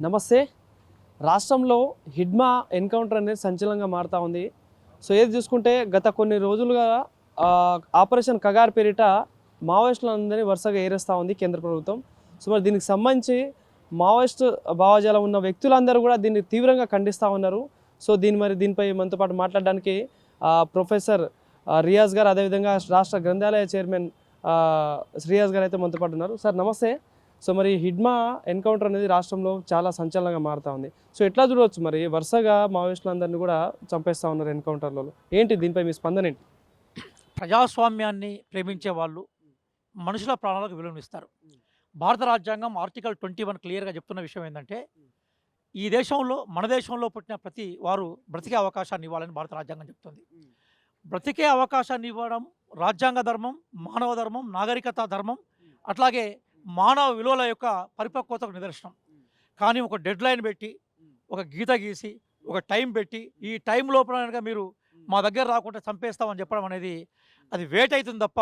నమస్తే. రాష్ట్రంలో హిడ్మా ఎన్కౌంటర్ అనేది సంచలనంగా మారుతూ ఉంది. సో ఏది చూసుకుంటే గత కొన్ని రోజులుగా ఆపరేషన్ కగార్ పేరిట మావోయిస్టులందరినీ వరుసగా ఏరేస్తూ ఉంది కేంద్ర ప్రభుత్వం. సో మరి దీనికి సంబంధించి మావోయిస్ట్ భావజాలం ఉన్న వ్యక్తులందరూ కూడా దీన్ని తీవ్రంగా ఖండిస్తూ ఉన్నారు. సో దీనిపై మనతో పాటు మాట్లాడడానికి ప్రొఫెసర్ రియాజ్ గారు, అదేవిధంగా రాష్ట్ర గ్రంథాలయ చైర్మన్ రియాజ్ గారు అయితే మనతో పాటు ఉన్నారు. సార్ నమస్తే. సో మరి హిడ్మా ఎన్కౌంటర్ అనేది రాష్ట్రంలో చాలా సంచలనంగా మారుతూ ఉంది. సో ఎట్లా చూడవచ్చు, మరి వరుసగా మావోయిస్టులందరినీ కూడా చంపేస్తూ ఉన్నారు ఎన్కౌంటర్లలో, ఏంటి దీనిపై మీ స్పందన ఏంటి? ప్రజాస్వామ్యాన్ని ప్రేమించే వాళ్ళు మనుషుల ప్రాణాలకు విలువనిస్తారు. భారత రాజ్యాంగం ఆర్టికల్ 21 క్లియర్గా చెప్తున్న విషయం ఏంటంటే, ఈ దేశంలో మన దేశంలో పుట్టిన ప్రతి వారు బ్రతికే అవకాశాన్ని ఇవ్వాలని భారత రాజ్యాంగం చెప్తుంది. బ్రతికే అవకాశాన్ని ఇవ్వడం రాజ్యాంగ ధర్మం, మానవ ధర్మం, నాగరికత ధర్మం, అట్లాగే మానవ విలువల యొక్క పరిపక్వతకు నిదర్శనం. కానీ ఒక డెడ్ లైన్ పెట్టి, ఒక గీత గీసి, ఒక టైం పెట్టి, ఈ టైం లోపల మీరు మా దగ్గర రాకుండా చంపేస్తామని చెప్పడం అనేది అది వేటవుతుంది తప్ప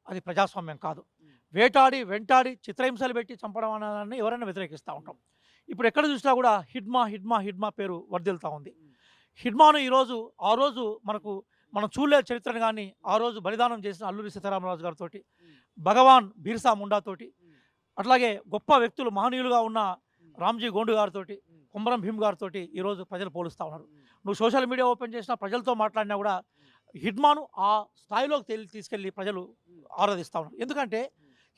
అది ప్రజాస్వామ్యం కాదు. వేటాడి వెంటాడి చిత్రహింసలు పెట్టి చంపడం అనేది ఎవరైనా వ్యతిరేకిస్తూ ఉంటాం. ఇప్పుడు ఎక్కడ చూసినా కూడా హిడ్మా హిడ్మా హిడ్మా పేరు వర్ధిల్తూ ఉంది. హిడ్మాను ఆ రోజు మనం చూడలేదు చరిత్రను, కానీ ఆ రోజు బలిదానం చేసిన అల్లూరి సీతారామరాజు గారితో, భగవాన్ బిర్సా ముండాతోటి, అట్లాగే గొప్ప వ్యక్తులు మహనీయులుగా ఉన్న రామ్జీ గోండు గారితో, కొమరం భీమ్ గారితో ఈరోజు ప్రజలు పోలుస్తూ ఉన్నారు. నువ్వు సోషల్ మీడియా ఓపెన్ చేసినా, ప్రజలతో మాట్లాడినా కూడా హిడ్మాను ఆ స్థాయిలోకి తీసుకెళ్ళి ప్రజలు ఆరాధిస్తూ ఉన్నారు. ఎందుకంటే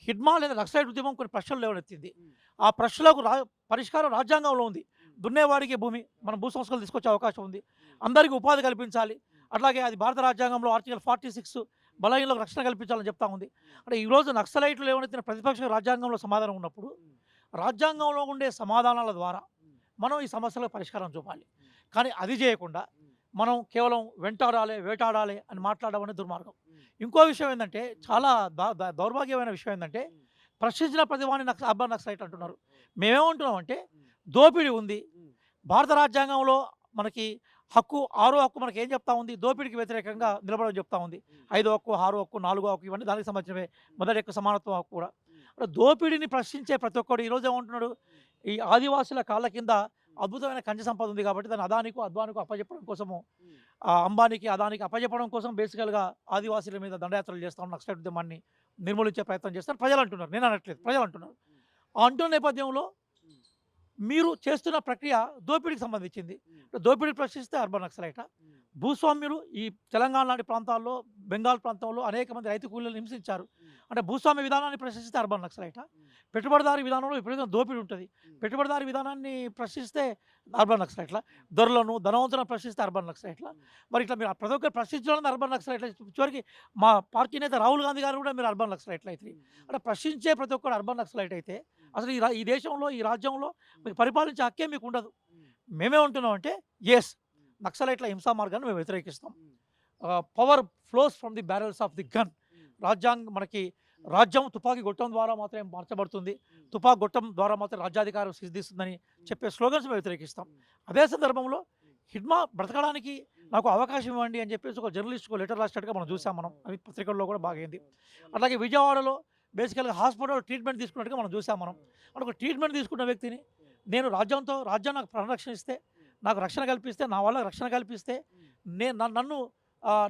హిడ్మా లేదా నక్సలైట్ ఉద్యమం కొన్ని ప్రశ్నలు లేవనెత్తింది. ఆ ప్రశ్నలకు పరిష్కారం రాజ్యాంగంలో ఉంది. దున్నేవాడికి భూమి, మనం భూ సంస్కరణలు తీసుకొచ్చే అవకాశం ఉంది. అందరికీ ఉపాధి కల్పించాలి. అట్లాగే అది భారత రాజ్యాంగంలో ఆర్టికల్ 46 బలహీనలకు రక్షణ కల్పించాలని చెప్తా ఉంది. అంటే ఈరోజు నక్సలైట్లు లేవనెత్తిన ప్రతిపక్ష రాజ్యాంగంలో సమాధానం ఉన్నప్పుడు, రాజ్యాంగంలో ఉండే సమాధానాల ద్వారా మనం ఈ సమస్యలకు పరిష్కారం చూపాలి. కానీ అది చేయకుండా మనం కేవలం వేటాడాలి అని మాట్లాడడం అనేది దుర్మార్గం. ఇంకో విషయం ఏంటంటే, చాలా దౌర్భాగ్యమైన విషయం ఏంటంటే, ప్రశ్నించిన ప్రతివాణి అర్బన్ నక్సలైట్ అంటున్నారు. మేమేమంటున్నాం అంటే, దోపిడీ ఉంది. భారత రాజ్యాంగంలో మనకి ఆరో హక్కు మనకి ఏం చెప్తా ఉంది? దోపిడీకి వ్యతిరేకంగా నిలబడని చెప్తా ఉంది. 5వ హక్కు, 6వ హక్కు, 4వ హక్కు, ఇవన్నీ దానికి సంబంధించినవే. మొదటి హక్కు సమానత్వం హక్కు కూడా. అంటే దోపిడీని ప్రశ్నించే ప్రతి ఒక్కడు ఈరోజు ఏమంటున్నాడు? ఈ ఆదివాసుల కాళ్ళ కింద అద్భుతమైన ఖనిజ సంపద ఉంది కాబట్టి దాన్ని అదానికు అప్పచెప్పడం కోసము, అంబానీకి అదానికి అప్పచెప్పడం కోసం బేసికల్గా ఆదివాసుల మీద దండయాత్రలు చేస్తాం, నక్సలైట్ ఉద్యమాన్ని నిర్మూలించే ప్రయత్నం చేస్తారు ప్రజలు అంటున్నారు. నేను అనట్లేదు, ప్రజలు అంటున్నారు. ఆ అంటున్న నేపథ్యంలో మీరు చేస్తున్న ప్రక్రియ దోపిడీకి సంబంధించింది. దోపిడీ ప్రశ్నిస్తే అర్బన్ నక్సలైట? భూస్వామ్యులు ఈ తెలంగాణ లాంటి ప్రాంతాల్లో, బెంగాల్ ప్రాంతంలో అనేక మంది రైతు కూలీలను హింసించారు. అంటే భూస్వామ్య విధానాన్ని ప్రశ్నిస్తే అర్బన్ నక్సలైట? పెట్టుబడిదారీ విధానంలో విపరీతం దోపిడీ ఉంటుంది. పెట్టుబడిదారీ విధానాన్ని ప్రశ్నిస్తే అర్బన్ నక్సలైట్ల? దొరలను, ధనవంతులను ప్రశ్నిస్తే అర్బన్ నక్సలైట్ల? మరి ఇట్లా మీరు ప్రతి ఒక్కరు ప్రశ్నించడం అర్బన్ నక్సలైట్ల? చివరికి మా పార్టీ నేత రాహుల్ గాంధీ గారు కూడా మీరు అర్బన్ నక్సలైట్లు అయితే, అంటే ప్రశ్నించే ప్రతి ఒక్కరు అర్బన్ నక్సలైట్ అయితే అసలు ఈ దేశంలో, ఈ రాజ్యంలో మీకు పరిపాలించే హక్కే మీకు ఉండదు. మేమే ఉంటున్నాం అంటే, ఎస్, నక్సలైట్ల హింసా మార్గాన్ని మేము వ్యతిరేకిస్తాం. Power flows from the barrels of the gun. రాజ్యం తుపాకీ గొట్టం ద్వారా మాత్రమే మార్చబడుతుంది, తుపాకీ గొట్టం ద్వారా మాత్రం రాజ్యాధికారం సిద్ధిస్తుందని చెప్పే స్లోగన్స్ మేము వ్యతిరేకిస్తాం. అదే సందర్భంలో హిడ్మా బ్రతకడానికి నాకు అవకాశం ఇవ్వండి అని చెప్పేసి ఒక జర్నలిస్ట్కు లెటర్ రాసినట్టుగా మనం చూసాం. అవి పత్రికల్లో కూడా బాగైంది. అట్లాగే విజయవాడలో బేసికల్గా హాస్పిటల్లో ట్రీట్మెంట్ తీసుకున్నట్టుగా మనం చూసాం. అంటే ఒక ట్రీట్మెంట్ తీసుకున్న వ్యక్తిని, నేను రాజ్యం నాకు పరిరక్షణ ఇస్తే, నాకు రక్షణ కల్పిస్తే, నా వాళ్ళకి రక్షణ కల్పిస్తే,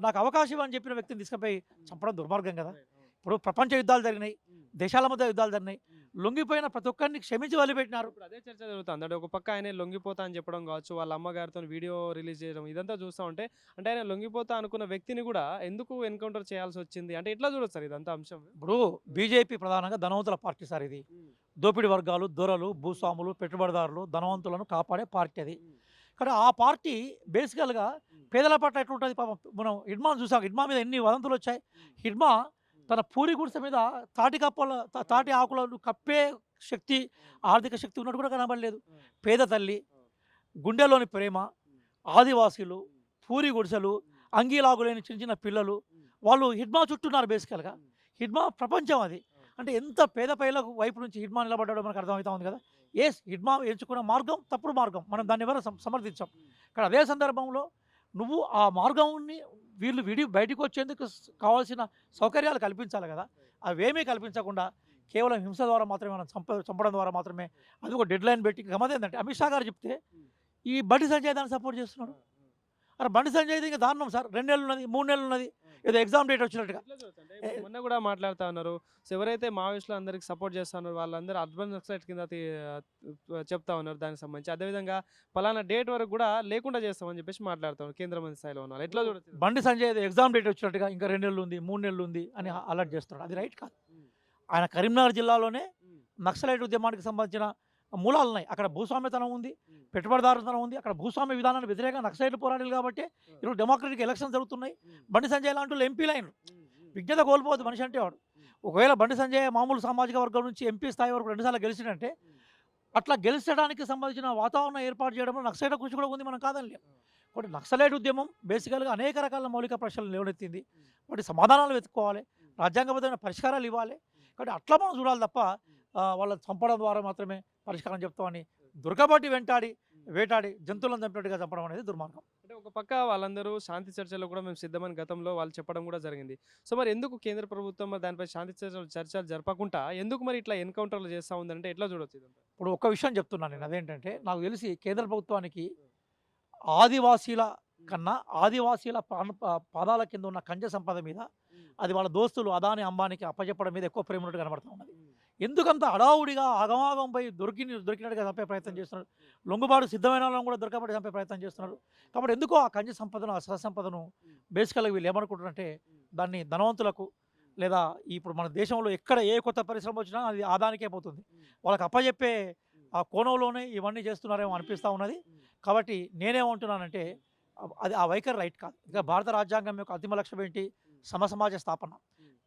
నాకు అవకాశం అని చెప్పిన వ్యక్తిని తీసుకుపోయి చంపడం దుర్మార్గం కదా. ఇప్పుడు ప్రపంచ యుద్ధాలు జరిగినాయి, దేశాల మధ్య యుద్ధాలు జరిగినాయి, లొంగిపోయిన ప్రతి ఒక్కరిని క్షమించి వదిలిపెట్టినారు. ఇప్పుడు అదే చర్చ జరుగుతుంది. అంటే ఒక పక్క ఆయన లొంగిపోతా అని చెప్పడం కావచ్చు, వాళ్ళ అమ్మగారితో వీడియో రిలీజ్ చేయడం, ఇదంతా చూస్తూ ఉంటే, అంటే ఆయన లొంగిపోతా అనుకున్న వ్యక్తిని కూడా ఎందుకు ఎన్కౌంటర్ చేయాల్సి వచ్చింది అంటే ఎట్లా చూడొచ్చు సార్ ఇదంతా అంశం? ఇప్పుడు బీజేపీ ప్రధానంగా ధనవంతుల పార్టీ సార్. ఇది దోపిడీ వర్గాలు, దొరలు, భూస్వాములు, పెట్టుబడిదారులు, ధనవంతులను కాపాడే పార్టీ అది. కానీ ఆ పార్టీ బేసికల్గా పేదల పట్ల ఎట్లుంటుంది? పాపం మనం హిడ్మాను చూసాం. హిడ్మా మీద ఎన్ని వదంతులు వచ్చాయి. హిడ్మా తన పూరి గుడిసె మీద తాటి ఆకులను కప్పే శక్తి, ఆర్థిక శక్తి ఉన్నట్టు కూడా కనబడలేదు. పేద తల్లి, గుండెలోని ప్రేమ, ఆదివాసీలు, పూరి గుడిసెలు, అంగీలాగులేని చిన్న చిన్న పిల్లలు, వాళ్ళు హిడ్మా చుట్టూన్నారు. బేసికల్గా హిడ్మా ప్రపంచం అది. అంటే ఎంత పేద పేదలకు వైపు నుంచి హిడ్మా నిలబడ్డాడో మనకు అర్థమవుతా ఉంది కదా. హిడ్మా ఎంచుకున్న మార్గం తప్పుడు మార్గం, మనం దాన్ని ఎవరు సమర్థించాం. కానీ అదే సందర్భంలో నువ్వు ఆ మార్గాన్ని వీళ్ళు బయటకు వచ్చేందుకు కావాల్సిన సౌకర్యాలు కల్పించాలి కదా. అవేమీ కల్పించకుండా కేవలం హింస ద్వారా మాత్రమే మనం చంపడం ద్వారా మాత్రమే అది ఒక డెడ్ లైన్ పెట్టి గమత ఏంటంటే అమిత్ షా గారు చెప్తే ఈ బండి సంజయ్ దాన్ని సపోర్ట్ చేస్తున్నాడు. అరే బండి సంజయ్ ఇంకా దారుణం సార్, 2 నెలలు ఉన్నది 3 నెలలు ఉన్నది, ఏదో ఎగ్జామ్ డేట్ వచ్చినట్టుగా. మొన్న కూడా మాట్లాడుతూ ఉన్నారు, సో ఎవరైతే మావోయిస్టులు అందరికి సపోర్ట్ చేస్తున్నారు వాళ్ళందరూ అర్బన్ నక్సలైట్ కింద చెప్తా ఉన్నారు దానికి సంబంధించి. అదేవిధంగా పలానా డేట్ వరకు కూడా లేకుండా చేస్తామని చెప్పేసి మాట్లాడుతారు కేంద్ర మంత్రి స్థాయిలో ఉన్నారు. ఎట్లా చూడొచ్చు? బండి సంజయ్ ఏదో ఎగ్జామ్ డేట్ వచ్చినట్టుగా ఇంకా 2 నెలలు ఉంది 3 నెలలు ఉంది అని అలర్ట్ చేస్తున్నాడు. అది రైట్ కాదు. ఆయన కరీంనగర్ జిల్లాలోనే నక్సలైట్ ఉద్యమానికి సంబంధించిన మూలాలు ఉన్నాయి. అక్కడ భూస్వామ్యతనం ఉంది, పెట్టుబడిదారుతనం ఉంది. అక్కడ భూస్వామ్య విధానానికి వ్యతిరేకంగా నక్సలైట్లు పోరాడారు కాబట్టి ఈరోజు డెమోక్రటిక్ ఎలక్షన్స్ జరుగుతున్నాయి. బండి సంజయ్ లాంటి వాళ్ళు ఎంపీలు అయినారు. విజ్ఞత కోల్పోవద్దు మనిషి అంటే వాడు. ఒకవేళ బండి సంజయ్ మామూలు సామాజిక వర్గం నుంచి ఎంపీ స్థాయి వరకు 2 సార్లు గెలిచినంటే అట్లా గెలిచడానికి సంబంధించిన వాతావరణం ఏర్పాటు చేయడంలో నక్సలైట్ కృషి కూడా ఉంది, మనం కాదని. కాబట్టి నక్సలైట్ ఉద్యమం బేసికల్గా అనేక రకాల మౌలిక ప్రశ్నలు లేవనెత్తింది. వాటి సమాధానాలు వెతుక్కోవాలి, రాజ్యాంగబద్ధమైన పరిష్కారాలు ఇవ్వాలి. కాబట్టి అట్లా మనం చూడాలి తప్ప వాళ్ళని చంపడం ద్వారా మాత్రమే పరిష్కారం చెప్తామని దొరకబట్టి వేటాడి జంతువులను చంపినట్టుగా చంపడం అనేది దుర్మార్గం. అంటే ఒక పక్క వాళ్ళందరూ శాంతి చర్చలు కూడా మేము సిద్ధమని గతంలో వాళ్ళు చెప్పడం కూడా జరిగింది. సో మరి ఎందుకు కేంద్ర ప్రభుత్వం మరి దానిపై శాంతి చర్చలు జరపకుండా ఎందుకు మరి ఇట్లా ఎన్కౌంటర్లు చేస్తూ ఉందంటే ఎట్లా చూడొచ్చు ఇదంతా? ఇప్పుడు ఒక విషయం చెప్తున్నాను నేను, అదేంటంటే నాకు తెలిసి కేంద్ర ప్రభుత్వానికి ఆదివాసీల కన్నా ఆదివాసీల పాదాల కింద ఉన్న ఖనిజ సంపద మీద అది వాళ్ళ దోస్తులు అదాని అంబానీకి అప్పచెప్పడం మీద ఎక్కువ ప్రేమ ఉన్నట్టు కనబడుతూ ఉన్నది. ఎందుకంత అడావుడిగా ఆగమాగంపై దొరికినట్టుగా చంపే ప్రయత్నం చేస్తున్నారు. లొంగుబాటు సిద్ధమైన వాళ్ళని కూడా దొరకబడి చంపే ప్రయత్నం చేస్తున్నారు. కాబట్టి ఎందుకో ఆ ఖనిజ సంపదను, ఆ సహ సంపదను బేసికల్గా వీళ్ళు ఏమనుకుంటారంటే దాన్ని ధనవంతులకు లేదా ఇప్పుడు మన దేశంలో ఎక్కడ ఏ కొత్త పరిశ్రమ వచ్చినా అది ఆదానికే పోతుంది. వాళ్ళకి అప్పచెప్పే ఆ కోణంలోనే ఇవన్నీ చేస్తున్నారేమో అనిపిస్తూ ఉన్నది. కాబట్టి నేనేమంటున్నానంటే అది ఆ వైఖరి రైట్ కాదు. ఇంకా భారత రాజ్యాంగం యొక్క అంతిమ లక్ష్యం ఏంటి? సమసమాజ స్థాపన.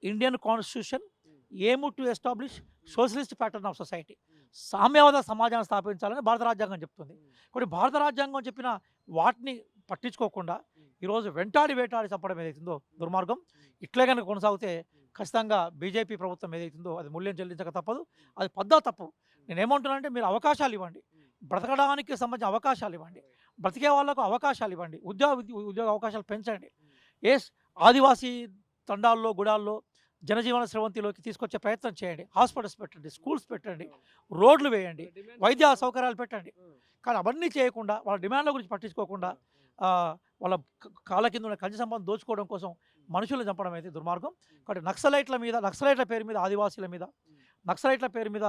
ఇండియన్ కాన్స్టిట్యూషన్ ఏము to establish socialist pattern of society, సామ్యవాద సమాజాన్ని స్థాపించాలని భారత రాజ్యాంగం చెప్తుంది. కాబట్టి భారత రాజ్యాంగం చెప్పిన వాటిని పట్టించుకోకుండా ఈరోజు వేటాడి చంపడం ఏదైతుందో దుర్మార్గం. ఇట్లే కనుక కొనసాగితే ఖచ్చితంగా బీజేపీ ప్రభుత్వం ఏదైతుందో అది మూల్యం చెల్లించక తప్పదు. అది తప్పు. నేనేమంటున్నానంటే మీరు అవకాశాలు ఇవ్వండి, బ్రతకడానికి సంబంధించిన అవకాశాలు ఇవ్వండి, బ్రతికే వాళ్ళకు అవకాశాలు ఇవ్వండి, ఉద్యోగ అవకాశాలు పెంచండి. ఆదివాసీ తండాల్లో గుడాల్లో జనజీవన స్రవంతిలోకి తీసుకొచ్చే ప్రయత్నం చేయండి. హాస్పిటల్స్ పెట్టండి, స్కూల్స్ పెట్టండి, రోడ్లు వేయండి, వైద్య సౌకర్యాలు పెట్టండి. కానీ అవన్నీ చేయకుండా వాళ్ళ డిమాండ్ల గురించి పట్టించుకోకుండా వాళ్ళ కాళ్ళ కింద ఉన్న ఖనిజ సంపదను దోచుకోవడం కోసం మనుషులను చంపడం అయితే దుర్మార్గం. కాబట్టి నక్సలైట్ల పేరు మీద ఆదివాసీల మీద, నక్సలైట్ల పేరు మీద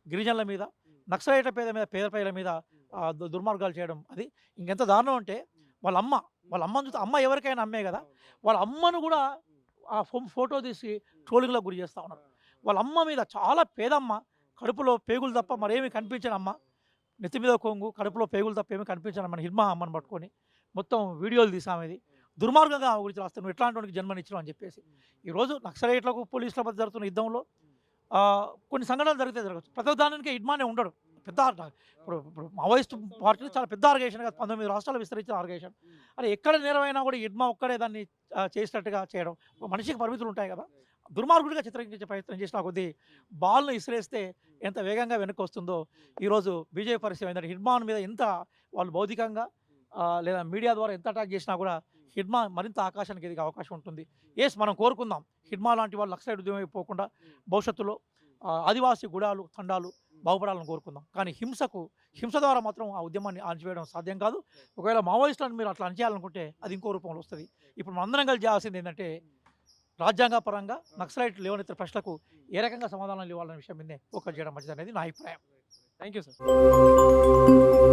గిరిజనుల మీద, నక్సలైట్ల పేద మీద పేద ప్రజల మీద దుర్మార్గాలు చేయడం అది ఇంకెంత దారుణం అంటే వాళ్ళ అమ్మను చూస్తే అమ్మ ఎవరికైనా అమ్మే కదా, వాళ్ళ అమ్మను కూడా ఆ ఫోటో తీసి ట్రోలింగ్లో గురి చేస్తూ ఉన్నారు. వాళ్ళ అమ్మ మీద చాలా పేదమ్మ, కడుపులో పేగులు తప్ప మరేమీ కనిపించని అమ్మ, నెత్తి మీద కొంగు, కడుపులో పేగులు తప్ప ఏమీ కనిపించని అమ్మని హిడ్మా అమ్మని పట్టుకొని మొత్తం వీడియోలు తీసామేది దుర్మార్గంగా ఆమె గురించి రాస్తాను, నువ్వు ఎట్లాంటి వాడికి జన్మనిచ్చినావు అని చెప్పేసి. ఈరోజు నక్సలైట్లకు పోలీసుల మధ్య జరుగుతున్న యుద్ధంలో కొన్ని సంఘటనలు జరగచ్చు. ప్రతి దానికి హిడ్మానే ఉండడు. పెద్ద ఇప్పుడు మావోయిస్ట్ పార్టీ చాలా పెద్ద ఆర్గనైజేషన్ కదా, 19 రాష్ట్రాలు విస్తరించిన ఆర్గనైజేషన్. అరే ఎక్కడ నేరమైనా కూడా హిడ్మా ఒక్కడే దాన్ని చేసినట్టుగా చేయడం, మనిషికి పరిమితులు ఉంటాయి కదా. దుర్మార్గుడిగా చిత్రీకరించే ప్రయత్నం చేసిన కొద్దీ బాల్ను ఇసిరేస్తే ఎంత వేగంగా వెనక్కి వస్తుందో ఈరోజు బీజేపీ పరిస్థితి ఏంటంటే హిడ్మాన్ మీద ఎంత వాళ్ళు భౌతికంగా లేదా మీడియా ద్వారా ఎంత అటాక్ చేసినా కూడా హిడ్మా మరింత ఆకాశానికి ఎదిగే అవకాశం ఉంటుంది. మనం కోరుకుందాం హిడ్మా లాంటి వాళ్ళు నక్సలైట్ ఉద్యమం అయిపోకుండా భవిష్యత్తులో ఆదివాసీ గుడాలు తండాలు బాగుపడాలని కోరుకుందాం. కానీ హింస ద్వారా మాత్రం ఆ ఉద్యమాన్ని అణచివేయడం సాధ్యం కాదు. ఒకవేళ మావోయిస్టులను మీరు అట్లా అణచేయాలనుకుంటే అది ఇంకో రూపంలో వస్తుంది. ఇప్పుడు మనందరం కలిసి చేయాల్సింది ఏంటంటే రాజ్యాంగపరంగా నక్సలైట్ లేవనెత్తిన ప్రశ్నలకు ఏ రకంగా సమాధానాలు ఇవ్వాలనే విషయం మీదే ఫోకస్ చేయడం మంచిది అనేది నా అభిప్రాయం. Thank you sir.